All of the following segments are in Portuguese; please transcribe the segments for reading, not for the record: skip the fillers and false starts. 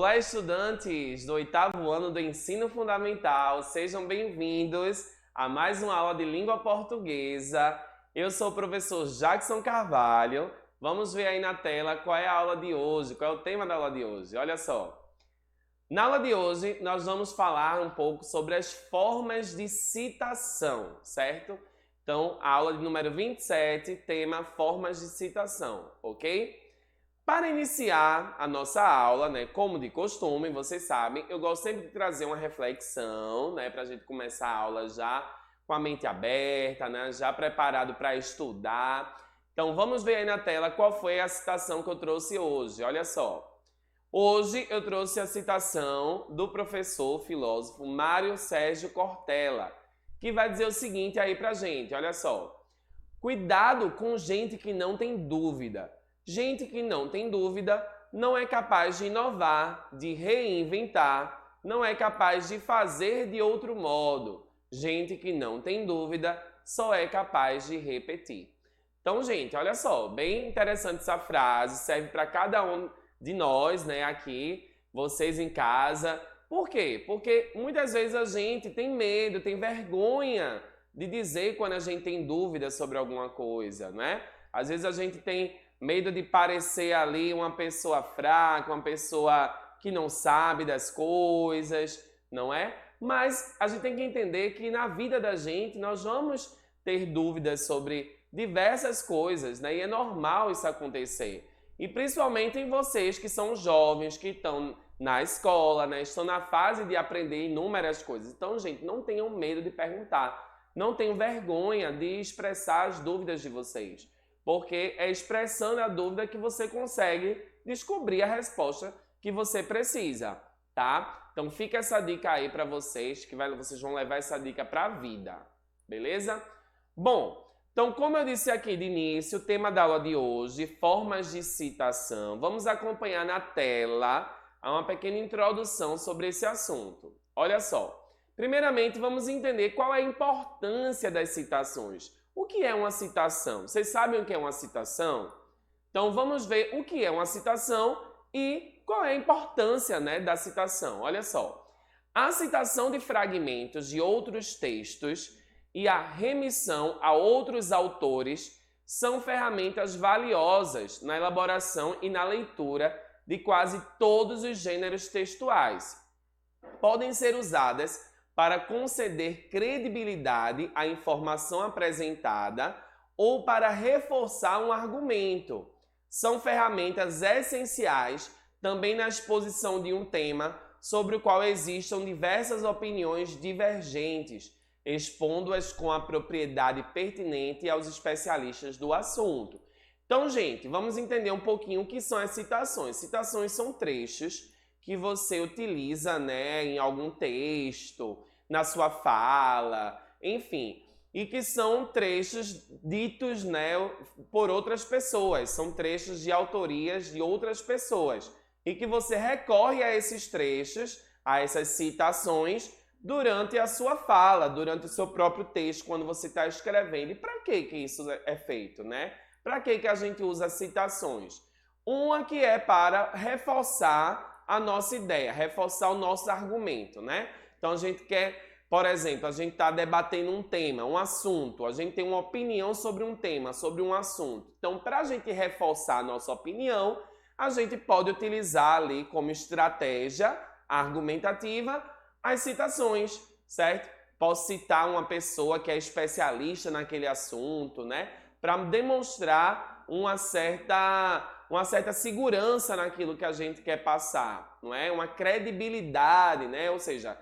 Olá, estudantes do oitavo ano do ensino fundamental, sejam bem-vindos a mais uma aula de língua portuguesa. Eu sou o professor Jackson Carvalho. Vamos ver aí na tela qual é a aula de hoje, qual é o tema da aula de hoje. Olha só. Na aula de hoje, nós vamos falar um pouco sobre as formas de citação, certo? Então, a aula de número 27, tema formas de citação, ok? Para iniciar a nossa aula, né, como de costume, vocês sabem, eu gosto sempre de trazer uma reflexão, né, para a gente começar a aula já com a mente aberta, né, já preparado para estudar. Então, vamos ver aí na tela qual foi a citação que eu trouxe hoje. Olha só. Hoje eu trouxe a citação do professor filósofo Mário Sérgio Cortella, que vai dizer o seguinte aí pra gente, olha só. Cuidado com gente que não tem dúvida. Gente que não tem dúvida não é capaz de inovar, de reinventar, não é capaz de fazer de outro modo. Gente que não tem dúvida só é capaz de repetir. Então, gente, olha só, bem interessante essa frase, serve para cada um de nós, né, aqui, vocês em casa. Por quê? Porque muitas vezes a gente tem medo, tem vergonha de dizer quando a gente tem dúvidas sobre alguma coisa, né? Às vezes a gente tem medo de parecer ali uma pessoa fraca, uma pessoa que não sabe das coisas, não é? Mas a gente tem que entender que na vida da gente nós vamos ter dúvidas sobre diversas coisas, né? E é normal isso acontecer. E principalmente em vocês que são jovens, que estão na escola, né? Estão na fase de aprender inúmeras coisas. Então, gente, não tenham medo de perguntar. Não tenham vergonha de expressar as dúvidas de vocês. Porque é expressando a dúvida que você consegue descobrir a resposta que você precisa, tá? Então fica essa dica aí para vocês, que vocês vão levar essa dica para a vida, beleza? Bom, então como eu disse aqui de início, o tema da aula de hoje, formas de citação. Vamos acompanhar na tela uma pequena introdução sobre esse assunto. Olha só, primeiramente vamos entender qual é a importância das citações. O que é uma citação? Vocês sabem o que é uma citação? Então vamos ver o que é uma citação e qual é a importância, né, da citação. Olha só. A citação de fragmentos de outros textos e a remissão a outros autores são ferramentas valiosas na elaboração e na leitura de quase todos os gêneros textuais. Podem ser usadas para conceder credibilidade à informação apresentada ou para reforçar um argumento. São ferramentas essenciais também na exposição de um tema sobre o qual existam diversas opiniões divergentes, expondo-as com a propriedade pertinente aos especialistas do assunto. Então, gente, vamos entender um pouquinho o que são as citações. Citações são trechos que você utiliza, né, em algum texto, na sua fala, enfim, e que são trechos ditos, né, por outras pessoas, são trechos de autorias de outras pessoas, e que você recorre a esses trechos, a essas citações, durante a sua fala, durante o seu próprio texto, quando você está escrevendo. E para que isso é feito, né? Para que a gente usa citações? Uma que é para reforçar a nossa ideia, reforçar o nosso argumento, né? Então a gente quer, por exemplo, a gente está debatendo um tema, um assunto, a gente tem uma opinião sobre um tema, sobre um assunto. Então, para a gente reforçar a nossa opinião, a gente pode utilizar ali como estratégia argumentativa as citações, certo? Posso citar uma pessoa que é especialista naquele assunto, né? Para demonstrar uma certa segurança naquilo que a gente quer passar, não é? Uma credibilidade, né? Ou seja,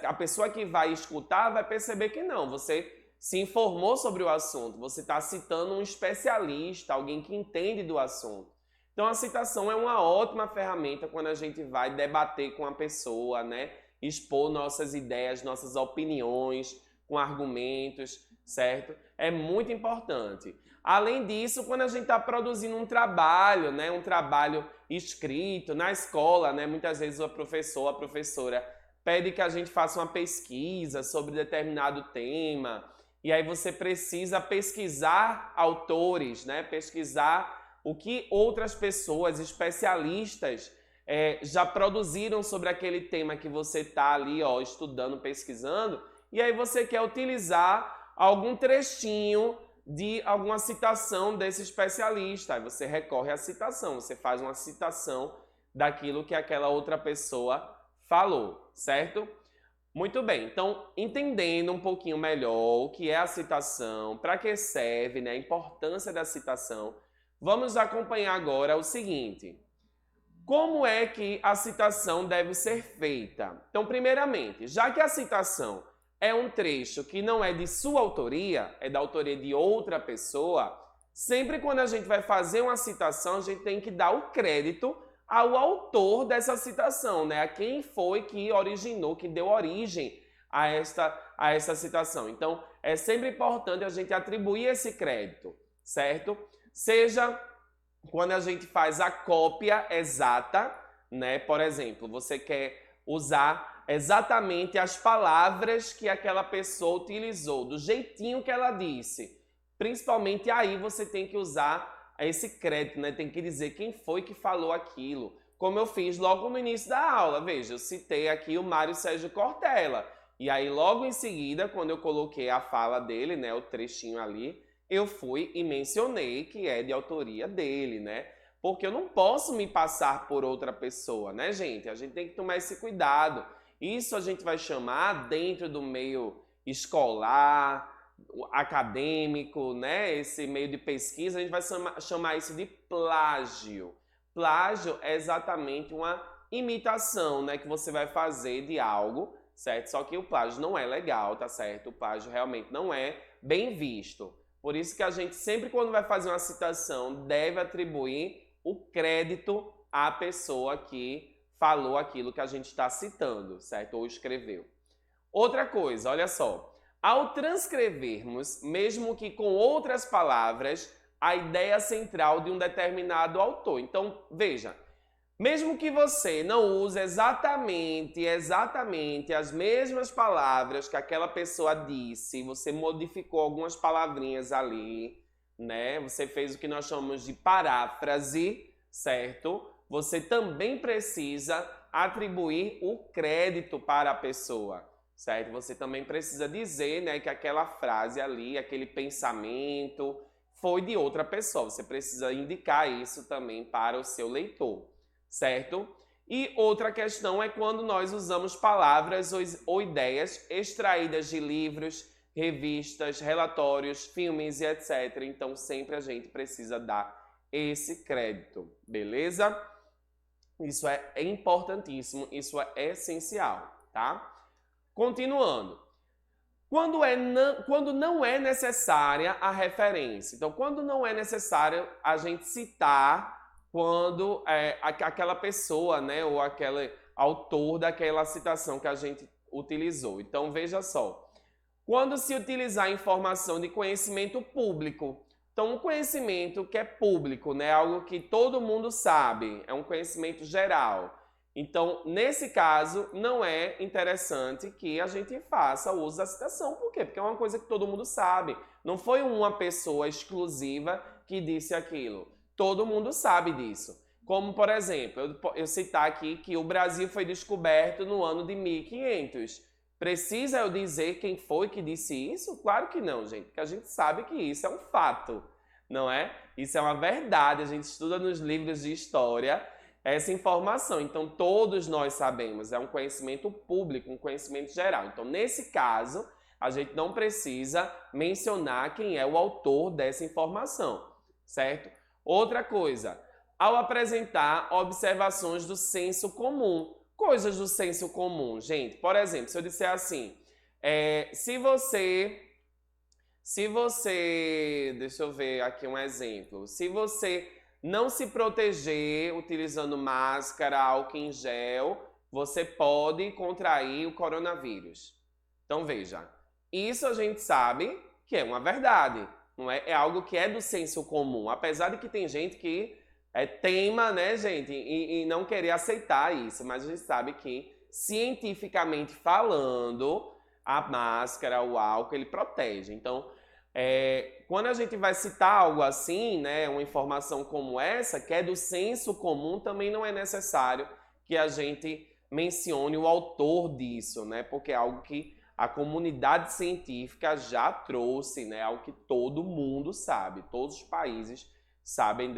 a pessoa que vai escutar vai perceber que não, você se informou sobre o assunto, você está citando um especialista, alguém que entende do assunto. Então a citação é uma ótima ferramenta quando a gente vai debater com a pessoa, né? Expor nossas ideias, nossas opiniões, com argumentos, certo? É muito importante. Além disso, quando a gente está produzindo um trabalho, né, um trabalho escrito na escola, né, muitas vezes o professor, a professora pede que a gente faça uma pesquisa sobre determinado tema, e aí você precisa pesquisar autores, né, pesquisar o que outras pessoas, especialistas, já produziram sobre aquele tema que você está ali, ó, estudando, pesquisando, e aí você quer utilizar algum trechinho de alguma citação desse especialista. Aí você recorre à citação, você faz uma citação daquilo que aquela outra pessoa falou, certo? Muito bem, então entendendo um pouquinho melhor o que é a citação, para que serve, né, a importância da citação, vamos acompanhar agora o seguinte: como é que a citação deve ser feita? Então, primeiramente, já que a citação é um trecho que não é de sua autoria, é da autoria de outra pessoa, sempre quando a gente vai fazer uma citação, a gente tem que dar o crédito ao autor dessa citação, né? A quem foi que originou, que deu origem a essa citação. Então, é sempre importante a gente atribuir esse crédito, certo? Seja quando a gente faz a cópia exata, né? Por exemplo, você quer usar exatamente as palavras que aquela pessoa utilizou, do jeitinho que ela disse. Principalmente aí você tem que usar esse crédito, né? Tem que dizer quem foi que falou aquilo. Como eu fiz logo no início da aula. Veja, eu citei aqui o Mário Sérgio Cortella. E aí, logo em seguida, quando eu coloquei a fala dele, né? O trechinho ali, eu fui e mencionei que é de autoria dele, né? Porque eu não posso me passar por outra pessoa, né, gente? A gente tem que tomar esse cuidado. Isso a gente vai chamar, dentro do meio escolar, acadêmico, né? Esse meio de pesquisa, a gente vai chamar isso de plágio. Plágio é exatamente uma imitação, né, que você vai fazer de algo, certo? Só que o plágio não é legal, tá certo? O plágio realmente não é bem visto. Por isso que a gente sempre, quando vai fazer uma citação, deve atribuir o crédito à pessoa que falou aquilo que a gente está citando, certo? Ou escreveu. Outra coisa, olha só. Ao transcrevermos, mesmo que com outras palavras, a ideia central de um determinado autor. Então, veja, mesmo que você não use exatamente as mesmas palavras que aquela pessoa disse, você modificou algumas palavrinhas ali, né? Você fez o que nós chamamos de paráfrase, certo? Você também precisa atribuir o crédito para a pessoa, certo? Você também precisa dizer, né, que aquela frase ali, aquele pensamento foi de outra pessoa. Você precisa indicar isso também para o seu leitor, certo? E outra questão é quando nós usamos palavras ou ideias extraídas de livros, revistas, relatórios, filmes e etc. Então, sempre a gente precisa dar esse crédito, beleza? Isso é importantíssimo, isso é essencial, tá? Continuando. Quando não é necessária a referência. Então, quando não é necessário a gente citar quando aquela pessoa, né, ou aquele autor daquela citação que a gente utilizou. Então, veja só. Quando se utilizar informação de conhecimento público, então um conhecimento que é público, né, algo que todo mundo sabe, é um conhecimento geral. Então, nesse caso, não é interessante que a gente faça o uso da citação. Por quê? Porque é uma coisa que todo mundo sabe. Não foi uma pessoa exclusiva que disse aquilo. Todo mundo sabe disso. Como, por exemplo, eu citar aqui que o Brasil foi descoberto no ano de 1500. Precisa eu dizer quem foi que disse isso? Claro que não, gente. Porque a gente sabe que isso é um fato, não é? Isso é uma verdade. A gente estuda nos livros de história essa informação. Então, todos nós sabemos, é um conhecimento público, um conhecimento geral. Então, nesse caso, a gente não precisa mencionar quem é o autor dessa informação, certo? Outra coisa, ao apresentar observações do senso comum, coisas do senso comum, gente. Por exemplo, se eu disser assim, se você, deixa eu ver aqui um exemplo, se você não se proteger utilizando máscara, álcool em gel, você pode contrair o coronavírus. Então veja, isso a gente sabe que é uma verdade, não é? É algo que é do senso comum, apesar de que tem gente que teima, né, gente, e não querer aceitar isso, mas a gente sabe que, cientificamente falando, a máscara, o álcool, ele protege. Então, quando a gente vai citar algo assim, né, uma informação como essa, que é do senso comum, também não é necessário que a gente mencione o autor disso, né? Porque é algo que a comunidade científica já trouxe, né? Algo que todo mundo sabe, todos os países sabem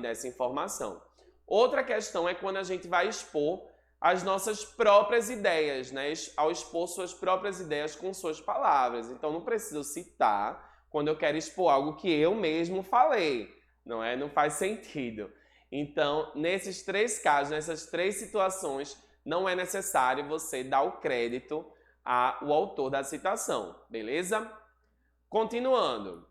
dessa informação. Outra questão é quando a gente vai expor as nossas próprias ideias, né? Ao expor suas próprias ideias com suas palavras. Então não preciso citar quando eu quero expor algo que eu mesmo falei, não é? Não faz sentido. Então, nesses três casos, nessas três situações, não é necessário você dar o crédito ao autor da citação, beleza? Continuando.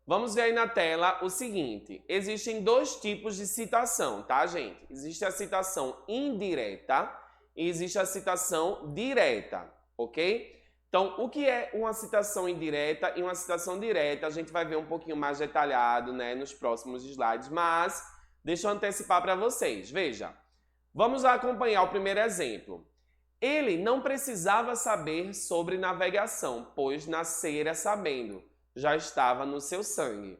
Vamos ver aí na tela o seguinte. Existem dois tipos de citação, tá, gente? Existe a citação indireta e existe a citação direta, ok? Então, o que é uma citação indireta e uma citação direta? A gente vai ver um pouquinho mais detalhado, né, nos próximos slides, mas deixa eu antecipar para vocês. Veja, vamos lá acompanhar o primeiro exemplo. Ele não precisava saber sobre navegação, pois nascera sabendo. Já estava no seu sangue.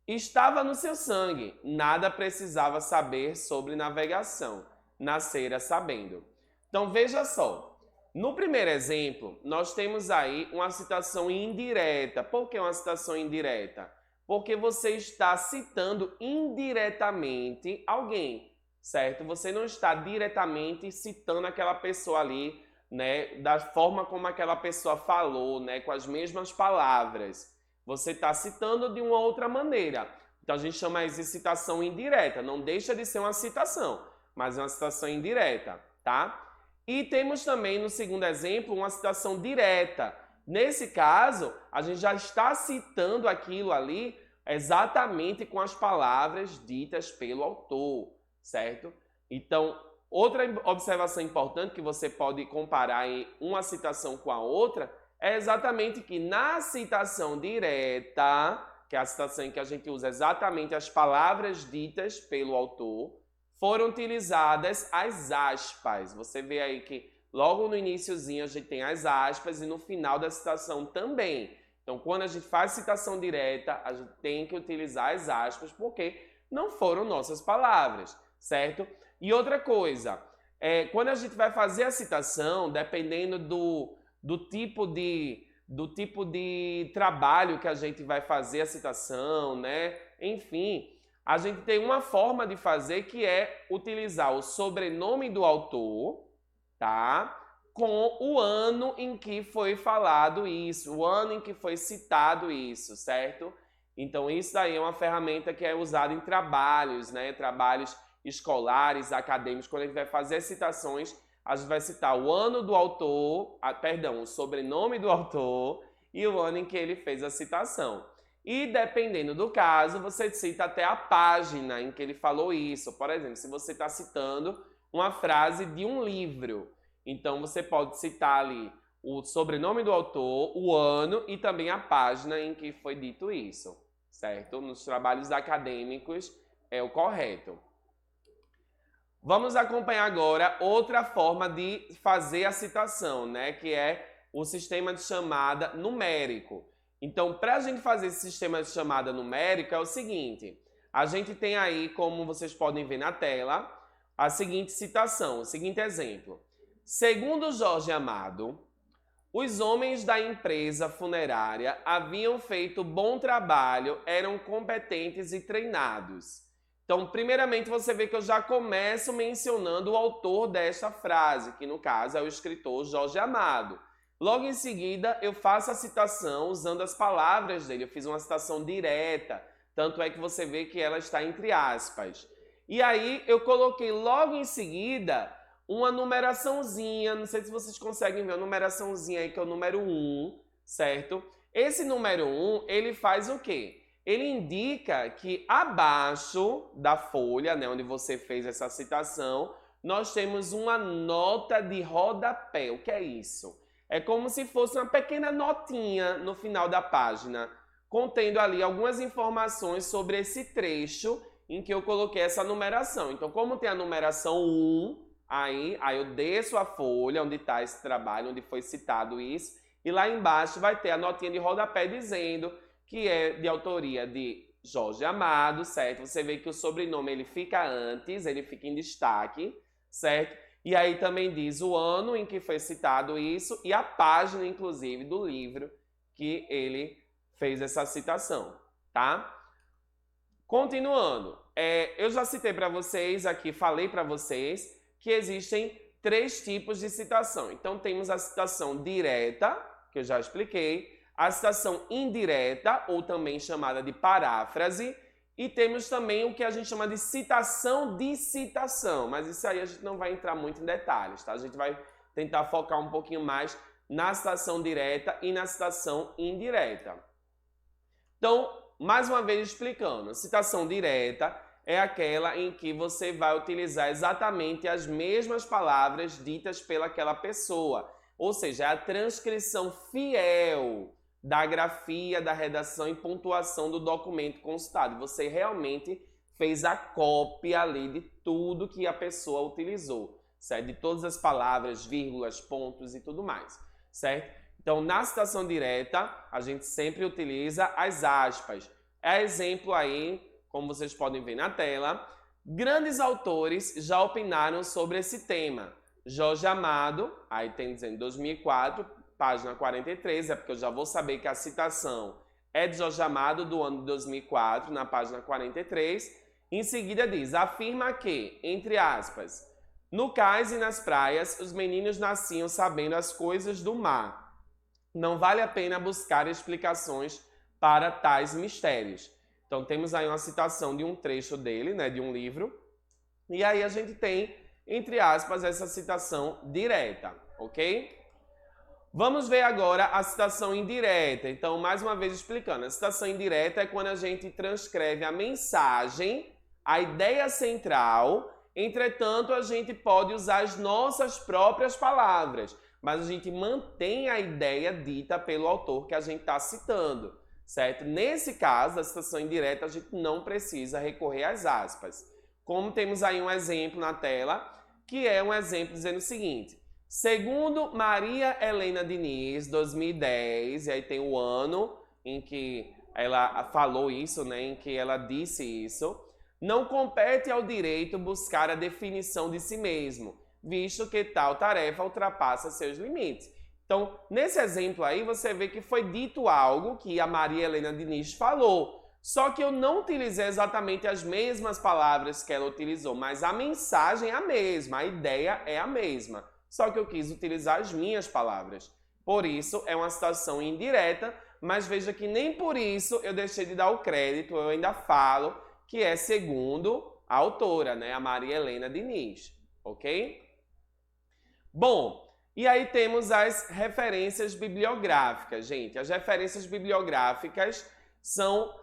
Estava no seu sangue, nada precisava saber sobre navegação, nascera sabendo. Então veja só, no primeiro exemplo, nós temos aí uma citação indireta. Por que uma citação indireta? Porque você está citando indiretamente alguém, certo? Você não está diretamente citando aquela pessoa ali, né, da forma como aquela pessoa falou, né, com as mesmas palavras. Você está citando de uma outra maneira. Então a gente chama isso de citação indireta. Não deixa de ser uma citação, mas é uma citação indireta, tá? E temos também no segundo exemplo uma citação direta. Nesse caso, a gente já está citando aquilo ali exatamente com as palavras ditas pelo autor, certo? Então, outra observação importante que você pode comparar em uma citação com a outra é exatamente que na citação direta, que é a citação em que a gente usa exatamente as palavras ditas pelo autor, foram utilizadas as aspas. Você vê aí que logo no iniciozinho a gente tem as aspas e no final da citação também. Então, quando a gente faz citação direta, a gente tem que utilizar as aspas porque não foram nossas palavras, certo? E outra coisa, quando a gente vai fazer a citação, dependendo do tipo de trabalho que a gente vai fazer a citação, né? Enfim, a gente tem uma forma de fazer que é utilizar o sobrenome do autor, tá? Com o ano em que foi falado isso, o ano em que foi citado isso, certo? Então, isso daí é uma ferramenta que é usada em trabalhos, né? Trabalhos escolares, acadêmicos. Quando a gente vai fazer citações, a gente vai citar o ano do autor, o sobrenome do autor e o ano em que ele fez a citação. E dependendo do caso, você cita até a página em que ele falou isso. Por exemplo, se você está citando uma frase de um livro, então você pode citar ali o sobrenome do autor, o ano e também a página em que foi dito isso, certo? Nos trabalhos acadêmicos é o correto. Vamos acompanhar agora outra forma de fazer a citação, né? Que é o sistema de chamada numérico. Então, para a gente fazer esse sistema de chamada numérica é o seguinte. A gente tem aí, como vocês podem ver na tela, a seguinte citação, o seguinte exemplo. Segundo Jorge Amado, os homens da empresa funerária haviam feito bom trabalho, eram competentes e treinados. Então, primeiramente, você vê que eu já começo mencionando o autor desta frase, que no caso é o escritor Jorge Amado. Logo em seguida, eu faço a citação usando as palavras dele. Eu fiz uma citação direta, tanto é que você vê que ela está entre aspas. E aí, eu coloquei logo em seguida uma numeraçãozinha, não sei se vocês conseguem ver a numeraçãozinha aí, que é o número 1, certo? Esse número 1, ele faz o quê? Ele indica que abaixo da folha, né, onde você fez essa citação, nós temos uma nota de rodapé. O que é isso? É como se fosse uma pequena notinha no final da página, contendo ali algumas informações sobre esse trecho em que eu coloquei essa numeração. Então, como tem a numeração 1, aí eu desço a folha onde está esse trabalho, onde foi citado isso, e lá embaixo vai ter a notinha de rodapé dizendo que é de autoria de Jorge Amado, certo? Você vê que o sobrenome ele fica antes, ele fica em destaque, certo? E aí também diz o ano em que foi citado isso e a página, inclusive, do livro que ele fez essa citação, tá? Continuando, eu já citei para vocês aqui, falei para vocês que existem 3 tipos de citação. Então temos a citação direta, que eu já expliquei, a citação indireta, ou também chamada de paráfrase, e temos também o que a gente chama de citação de citação, mas isso aí a gente não vai entrar muito em detalhes, tá? A gente vai tentar focar um pouquinho mais na citação direta e na citação indireta. Então, mais uma vez explicando, citação direta é aquela em que você vai utilizar exatamente as mesmas palavras ditas pelaquela pessoa, ou seja, é a transcrição fiel da grafia, da redação e pontuação do documento consultado. Você realmente fez a cópia ali de tudo que a pessoa utilizou, certo? De todas as palavras, vírgulas, pontos e tudo mais, certo? Então, na citação direta, a gente sempre utiliza as aspas. É exemplo aí, como vocês podem ver na tela, grandes autores já opinaram sobre esse tema. Jorge Amado, aí tem dizendo 2004, página 43, é porque eu já vou saber que a citação é de Jorge Amado do ano de 2004, na página 43. Em seguida diz, afirma que, entre aspas, no cais e nas praias, os meninos nasciam sabendo as coisas do mar. Não vale a pena buscar explicações para tais mistérios. Então temos aí uma citação de um trecho dele, né, de um livro, e aí a gente tem, entre aspas, essa citação direta, ok? Vamos ver agora a citação indireta. Então, mais uma vez explicando, a citação indireta é quando a gente transcreve a mensagem, a ideia central, entretanto a gente pode usar as nossas próprias palavras, mas a gente mantém a ideia dita pelo autor que a gente está citando, certo? Nesse caso, da citação indireta, a gente não precisa recorrer às aspas. Como temos aí um exemplo na tela, que é um exemplo dizendo o seguinte, segundo Maria Helena Diniz, 2010, e aí tem o ano em que ela falou isso, né, em que ela disse isso, não compete ao direito buscar a definição de si mesmo, visto que tal tarefa ultrapassa seus limites. Então, nesse exemplo aí, você vê que foi dito algo que a Maria Helena Diniz falou, só que eu não utilizei exatamente as mesmas palavras que ela utilizou, mas a mensagem é a mesma, a ideia é a mesma, só que eu quis utilizar as minhas palavras. Por isso, é uma citação indireta, mas veja que nem por isso eu deixei de dar o crédito, eu ainda falo que é segundo a autora, né, a Maria Helena Diniz, ok? Bom, e aí temos as referências bibliográficas, gente. As referências bibliográficas são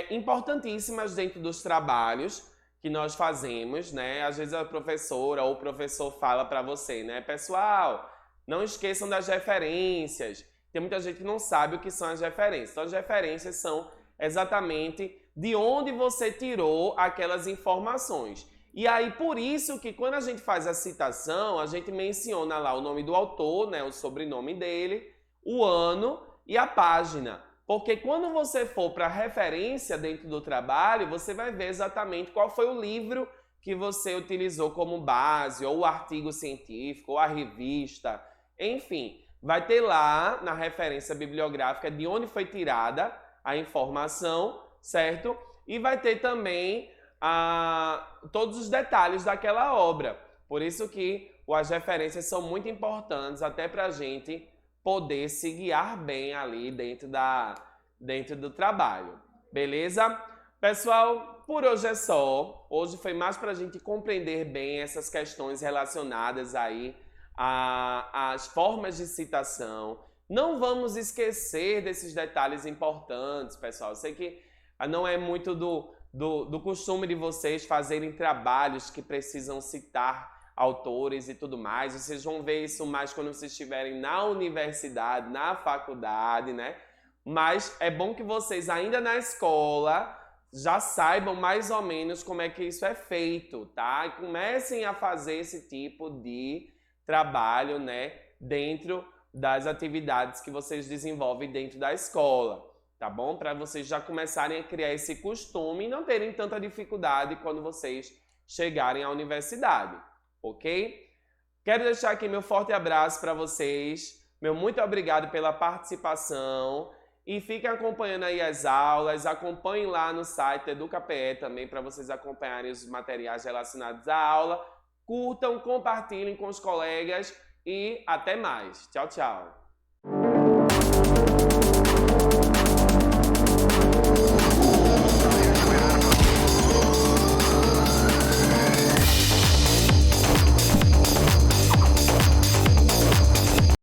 importantíssimas dentro dos trabalhos que nós fazemos, né? Às vezes a professora ou o professor fala para você, né? Pessoal, não esqueçam das referências. Tem muita gente que não sabe o que são as referências. Então, as referências são exatamente de onde você tirou aquelas informações. E aí, por isso que quando a gente faz a citação, a gente menciona lá o nome do autor, né, o sobrenome dele, o ano e a página. Porque quando você for para a referência dentro do trabalho, você vai ver exatamente qual foi o livro que você utilizou como base, ou o artigo científico, ou a revista, enfim. Vai ter lá na referência bibliográfica de onde foi tirada a informação, certo? E vai ter também todos os detalhes daquela obra. Por isso que as referências são muito importantes até para a gente poder se guiar bem ali dentro do trabalho. Beleza? Pessoal, por hoje é só. Hoje foi mais para a gente compreender bem essas questões relacionadas aí às formas de citação. Não vamos esquecer desses detalhes importantes, pessoal. Eu sei que não é muito do costume de vocês fazerem trabalhos que precisam citar autores e tudo mais. Vocês vão ver isso mais quando vocês estiverem na universidade, na faculdade, né? Mas é bom que vocês ainda na escola já saibam mais ou menos como é que isso é feito, tá? E comecem a fazer esse tipo de trabalho, né? Dentro das atividades que vocês desenvolvem dentro da escola. Tá bom? Para vocês já começarem a criar esse costume e não terem tanta dificuldade quando vocês chegarem à universidade. ok? Quero deixar aqui meu forte abraço para vocês, meu muito obrigado pela participação e fiquem acompanhando aí as aulas, acompanhem lá no site EducaPE também para vocês acompanharem os materiais relacionados à aula, curtam, compartilhem com os colegas e até mais. Tchau, tchau!